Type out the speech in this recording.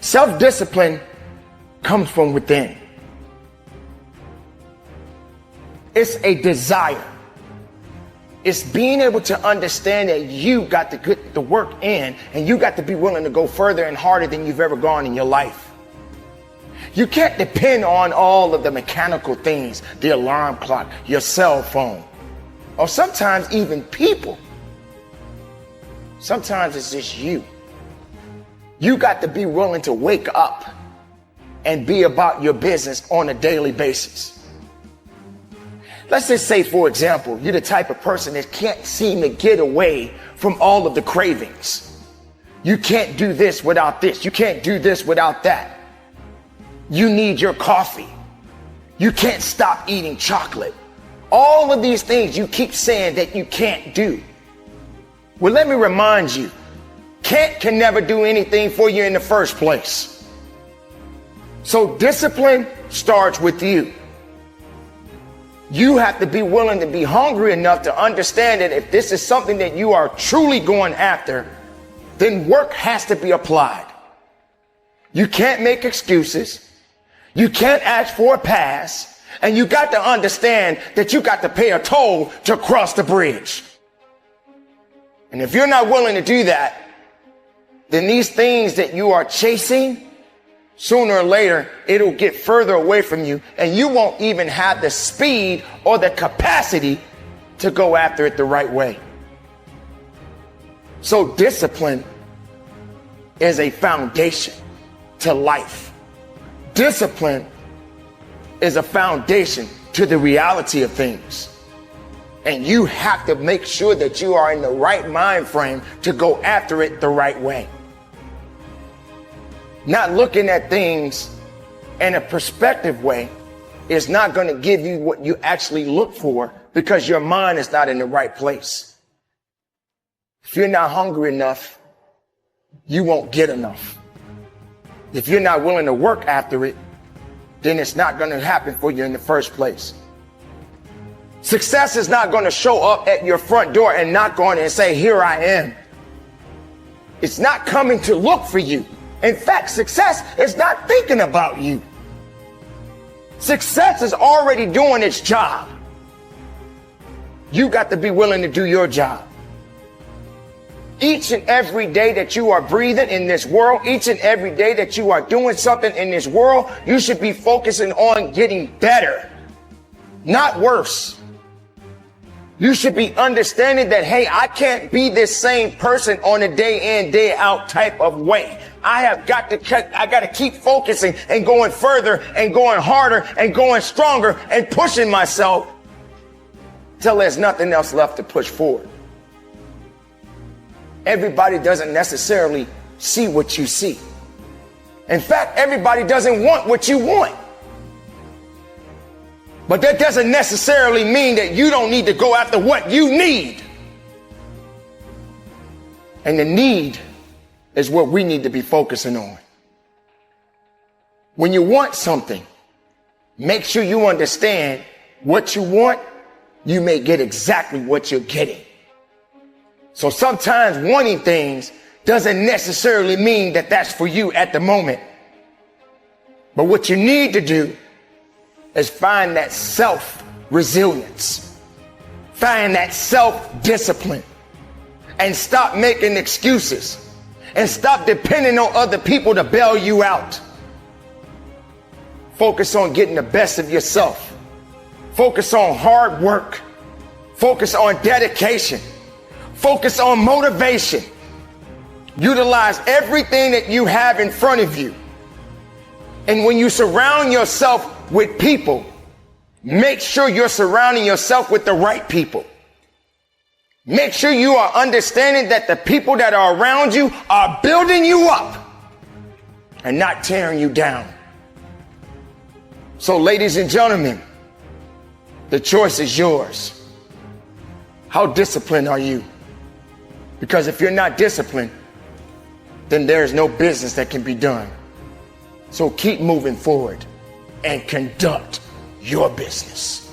Self-discipline comes from within. It's a desire. It's being able to understand that you got to get the work in, and you got to be willing to go further and harder than you've ever gone in your life. You can't depend on all of the mechanical things, the alarm clock, your cell phone, or sometimes even people. Sometimes it's just you. You got to be willing to wake up and be about your business on a daily basis. Let's just say, for example, you're the type of person that can't seem to get away from all of the cravings. You can't do this without this. You can't do this without that. You need your coffee. You can't stop eating chocolate. All of these things you keep saying that you can't do. Well, let me remind you, can't can never do anything for you in the first place. So discipline starts with you. You have to be willing to be hungry enough to understand that if this is something that you are truly going after, then work has to be applied. You can't make excuses. You can't ask for a pass. And you got to understand that you got to pay a toll to cross the bridge. And if you're not willing to do that, then these things that you are chasing, sooner or later, it'll get further away from you, and you won't even have the speed or the capacity to go after it the right way. So discipline is a foundation to life. Discipline is a foundation to the reality of things. And you have to make sure that you are in the right mind frame to go after it the right way. Not looking at things in a perspective way is not going to give you what you actually look for, because your mind is not in the right place. If you're not hungry enough, you won't get enough. If you're not willing to work after it, then it's not going to happen for you in the first place. Success is not going to show up at your front door and knock on it and say, "Here I am." It's not coming to look for you. In fact, success is not thinking about you. Success is already doing its job. You got to be willing to do your job. Each and every day that you are breathing in this world, each and every day that you are doing something in this world, you should be focusing on getting better, not worse. You should be understanding that, hey, I can't be this same person on a day in, day out type of way. I got to keep focusing and going further and going harder and going stronger and pushing myself till there's nothing else left to push forward. Everybody doesn't necessarily see what you see. In fact, everybody doesn't want what you want. But that doesn't necessarily mean that you don't need to go after what you need. And the need is what we need to be focusing on. When you want something, make sure you understand what you want. You may get exactly what you're getting. So sometimes wanting things doesn't necessarily mean that that's for you at the moment. But what you need to do is find that self-resilience, find that self-discipline, and stop making excuses, and stop depending on other people to bail you out. Focus on getting the best of yourself. Focus on hard work. Focus on dedication. Focus on motivation. Utilize everything that you have in front of you. And when you surround yourself with people, make sure you're surrounding yourself with the right people. Make sure you are understanding that the people that are around you are building you up and not tearing you down. So, ladies and gentlemen, the choice is yours. How disciplined are you? Because if you're not disciplined, then there's no business that can be done. So keep moving forward and conduct your business.